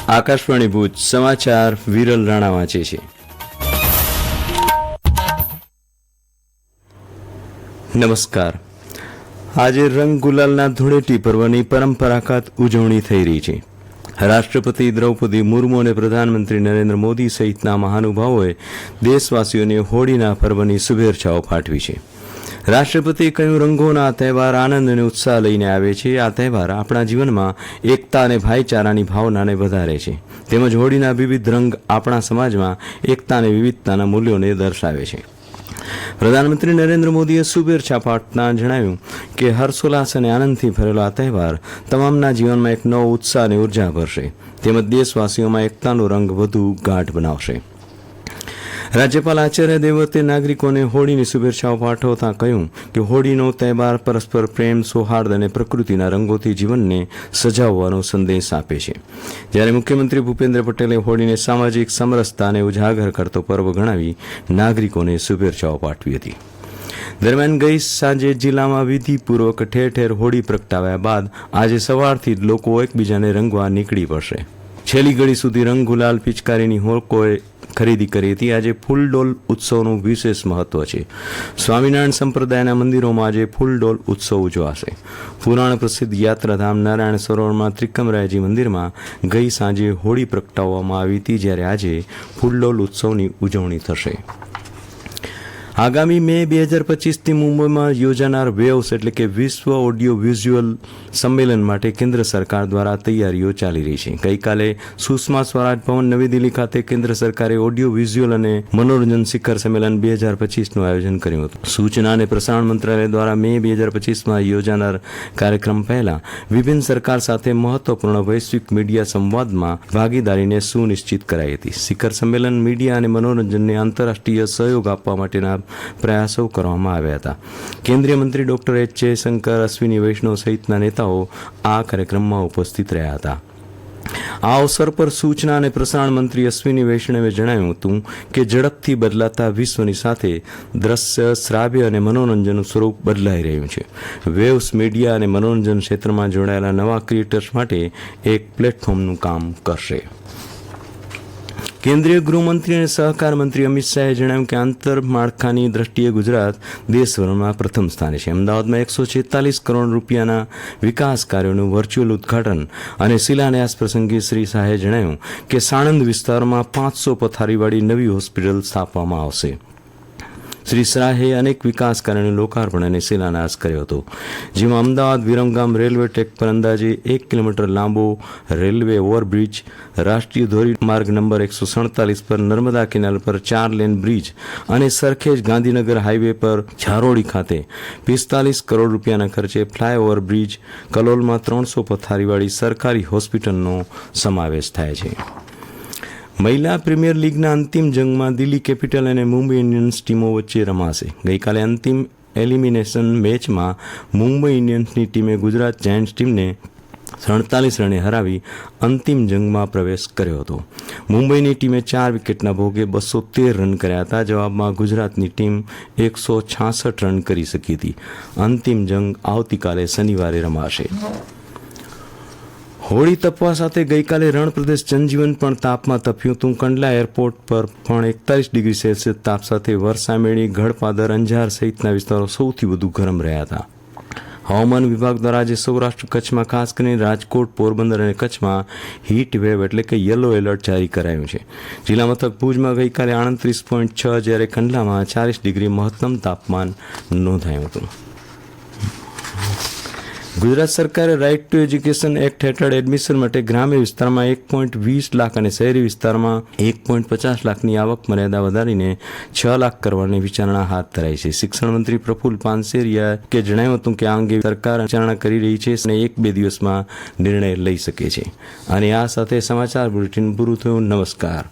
આકાશવાણી ભુજ સમાચાર વિરલ રાણા વાંચે છે. નમસ્કાર. આજે રંગ ગુલાલના ધૂળેટી પર્વની પરંપરાગત ઉજવણી થઈ રહી છે. રાષ્ટ્રપતિ દ્રૌપદી મુર્મુ અને પ્રધાનમંત્રી નરેન્દ્ર મોદી સહિતના મહાનુભાવોએ દેશવાસીઓને હોળીના પર્વની શુભેચ્છાઓ પાઠવી છે. રાષ્ટ્રપતિએ કહ્યું, રંગોના આ તહેવાર આનંદ અને ઉત્સાહ લઈને આવે છે. આ તહેવાર આપણા જીવનમાં એકતા અને ભાઈચારાની ભાવનાને વધારે છે. તેમજ હોળીના વિવિધ રંગ આપણા સમાજમાં એકતા અને વિવિધતાના મૂલ્યોને દર્શાવે છે. પ્રધાનમંત્રી નરેન્દ્ર મોદીએ શુભેચ્છા પાઠવતા જણાવ્યું કે હર્ષોલ્લાસ અને આનંદથી ભરેલો આ તહેવાર તમામના જીવનમાં એક નવો ઉત્સાહ અને ઉર્જા ભરશે. તેમજ દેશવાસીઓમાં એકતાનો રંગ વધુ ગાઢ બનાવશે. રાજ્યપાલ આચાર્ય દેવવ્રતે નાગરિકોને હોળીની શુભેચ્છાઓ પાઠવતા કહ્યું કે હોળીનો તહેવાર પરસ્પર પ્રેમ, સૌહાર્દ અને પ્રકૃતિના રંગોથી જીવનને સજાવવાનો સંદેશ આપે છે. જ્યારે મુખ્યમંત્રી ભૂપેન્દ્ર પટેલે હોળીને સામાજિક સમરસતાને ઉજાગર કરતો પર્વ ગણાવી નાગરિકોને શુભેચ્છાઓ પાઠવી હતી. દરમિયાન ગઈ સાંજે જિલ્લામાં વિધિપૂર્વક ઠેર ઠેર હોળી પ્રગટાવ્યા બાદ આજે સવારથી જ લોકો એકબીજાને રંગવા નીકળી પડશે. છેલ્લી ઘડી સુધી રંગ ગુલાલ પિચકારીની લોકોએ ખરીદી કરી હતી. આજે ફૂલડોલ ઉત્સવનું વિશેષ મહત્વ છે. સ્વામિનારાયણ સંપ્રદાયના મંદિરોમાં આજે ફૂલડોલ ઉત્સવ ઉજવાશે. પુરાણ પ્રસિદ્ધ યાત્રાધામ નારાયણ સરોવરમાં ત્રિકમરાયજી મંદિરમાં ગઈ સાંજે હોળી પ્રગટાવવામાં આવી હતી, જ્યારે આજે ફૂલડોલ ઉત્સવની ઉજવણી થશે. આગામી મે 2025થી મુંબઈમાં યોજાનાર વેવ્સ એટલે કે વિશ્વ ઓડિયો વિઝ્યુઅલ સંમેલન માટે કેન્દ્ર સરકાર દ્વારા તૈયારીઓ ચાલી રહી છે. ગઈકાલે સુષ્મા સ્વરાજ ભવન નવી દિલ્હી ખાતે કેન્દ્ર સરકારે ઓડિયો વિઝ્યુઅલ અને મનોરંજન શિખર સંમેલન 2025નું આયોજન કર્યું હતું. સૂચના અને પ્રસારણ મંત્રાલય દ્વારા મે 2025માં યોજાનાર કાર્યક્રમ પહેલા વિભિન્ન સરકાર સાથે મહત્વપૂર્ણ વૈશ્વિક મીડિયા સંવાદમાં ભાગીદારીને સુનિશ્ચિત કરાઈ હતી. શિખર સંમેલન મીડિયા અને મનોરંજનને આંતરરાષ્ટ્રીય સહયોગ આપવા માટેના પ્રયાસો કરવામાં આવ્યા હતા. કેન્દ્રીય મંત્રી ડોક્ટર એચ જયશંકર, અશ્વિની વૈષ્ણવ સહિતના નેતાઓ આ કાર્યક્રમમાં ઉપસ્થિત રહ્યા હતા. આ અવસર પર સૂચના અને પ્રસારણ મંત્રી અશ્વિની વૈષ્ણવે જણાવ્યું હતું કે ઝડપથી બદલાતા વિશ્વની સાથે દ્રશ્ય, શ્રાવ્ય અને મનોરંજનનું સ્વરૂપ બદલાઈ રહ્યું છે. વેવ્સ મીડિયા અને મનોરંજન ક્ષેત્રમાં જોડાયેલા નવા ક્રિએટર્સ માટે એક પ્લેટફોર્મનું કામ કરશે. કેન્દ્રીય ગૃહમંત્રી અને સહકાર મંત્રી અમિત શાહે જણાવ્યું કે આંતરમાળખાની દ્રષ્ટિએ ગુજરાત દેશભરમાં પ્રથમ સ્થાને છે. અમદાવાદમાં 146 કરોડ રૂપિયાના વિકાસ કાર્યોનું વર્ચ્યુઅલ ઉદઘાટન અને શિલાન્યાસ પ્રસંગે શ્રી શાહે જણાવ્યું કે સાણંદ વિસ્તારમાં 500 પથારીવાળી નવી હોસ્પિટલ સ્થાપવામાં આવશે. શ્રી શાહે અનેક વિકાસ કાર્યોનું લોકાર્પણ અને શિલાન્યાસ કર્યો હતો, જેમાં અમદાવાદ વિરમગામ રેલવે ટ્રેક પર અંદાજે 1 કિલોમીટર લાંબો રેલવે ઓવરબ્રિજ, રાષ્ટ્રીય ધોરીમાર્ગ નંબર 147 પર નર્મદા કેનાલ પર 4 લેન બ્રિજ અને સરખેજ ગાંધીનગર હાઈવે પર છારોડી ખાતે 45 કરોડ રૂપિયાના ખર્ચે ફ્લાયઓવર બ્રિજ, કલોલમાં 300 પથારીવાળી સરકારી હોસ્પિટલનો સમાવેશ થાય છે. મહિલા પ્રીમિયર લીગના અંતિમ જંગમાં દિલ્હી કેપિટલ અને મુંબઈ ઇન્ડિયન્સ ટીમો વચ્ચે રમાશે. ગઈકાલે અંતિમ એલિમિનેશન મેચમાં મુંબઈ ઇન્ડિયન્સની ટીમે ગુજરાત જાયન્ટ્સ ટીમને 47 રને હરાવી અંતિમ જંગમાં પ્રવેશ કર્યો હતો. મુંબઈની ટીમે 4 વિકેટના ભોગે 213 રન કર્યા હતા. જવાબમાં ગુજરાતની ટીમ 166 રન કરી શકી હતી. અંતિમ જંગ આવતીકાલે શનિવારે રમાશે. હોળી તપવા સાથે ગઈકાલે રણ પ્રદેશ જનજીવન પણ તાપમાં તપ્યું હતું. કંડલા એરપોર્ટ પર પણ 41 ડિગ્રી સેલ્સિયસ તાપ સાથે વરસામેડી, ગળપાદર, અંજાર સહિતના વિસ્તારો સૌથી વધુ ગરમ રહ્યા હતા. હવામાન વિભાગ દ્વારા આજે સૌરાષ્ટ્ર કચ્છમાં, ખાસ કરીને રાજકોટ, પોરબંદર અને કચ્છમાં હીટ વેવ એટલે કે યલો એલર્ટ જારી કરાયું છે. જિલ્લા મથક ભુજમાં ગઈકાલે 38.6 જ્યારે કંડલામાં 40 ડિગ્રી મહત્તમ તાપમાન નોંધાયું હતું. ગુજરાત સરકારે રાઇટ ટુ એજ્યુકેશન એક્ટ હેઠળ એડમિશન માટે ગ્રામ્ય વિસ્તારમાં 1.20 લાખ અને શહેરી વિસ્તારમાં 1.50 લાખની આવક મર્યાદા વધારીને 6 લાખ કરવાની વિચારણા હાથ ધરાઈ છે. શિક્ષણ મંત્રી પ્રફુલ્લ પાનસેરિયાએ જણાવ્યું હતું કે આ અંગે સરકાર વિચારણા કરી રહી છે અને 1-2 દિવસમાં નિર્ણય લઈ શકે છે. અને આ સાથે સમાચાર બુલેટિન પૂરું થયું. નમસ્કાર.